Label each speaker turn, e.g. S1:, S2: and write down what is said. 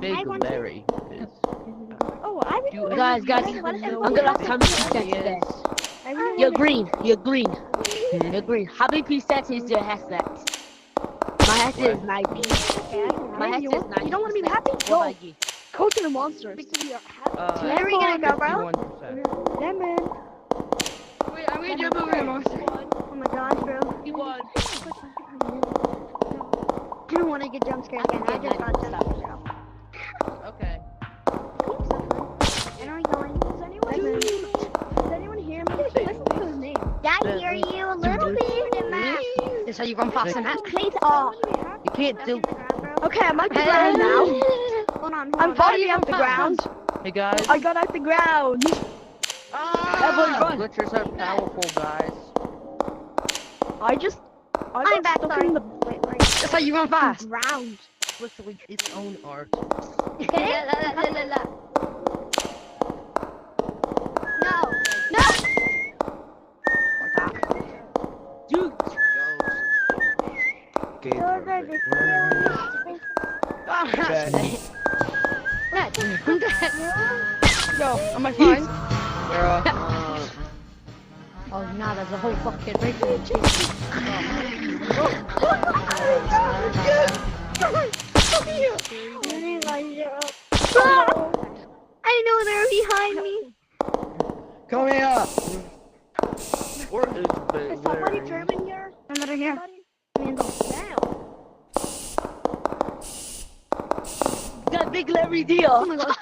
S1: Big Larry is.
S2: Guys, I'm gonna tell you today. You're green. You're green. You're green. How many percent is your headset? My headset is 90. My headset is 90.
S3: You don't want to be happy?
S2: What
S3: Go.
S2: about you?
S3: Coach and the monsters.
S4: Where are we gonna go, bro?
S1: 51%.
S3: Lemon.
S4: Wait, I'm gonna jump over a monster.
S3: Oh my gosh, bro.
S2: You won.
S4: I don't want to get jump scared again. I just got jump scared.
S1: Okay.
S4: And are we going?
S3: Does anyone hear me? Listen to his name.
S4: I hear you a little bit in that.
S5: That's how you run past the map.
S4: Please off.
S1: You can't do.
S3: Okay, I'm at the ground now.
S4: Hold on,
S3: I'm finally off the ground.
S1: Hey guys.
S3: I got off the ground. Everyone run.
S1: Glitchers are powerful, guys.
S3: I got
S4: back,
S3: stuck
S4: sorry.
S3: in the
S5: That's how you run fast.
S4: Round.
S1: Literally its own art.
S4: Okay? No. No.
S2: Dude.
S5: Yo, am I fine?
S2: Oh, nah, there's a whole fucking rainbow.
S4: I didn't know they were behind me.
S5: Come here.
S1: Or is
S3: Is somebody German here?
S5: Another here.
S2: Got Big Larry deal.
S4: Oh my god.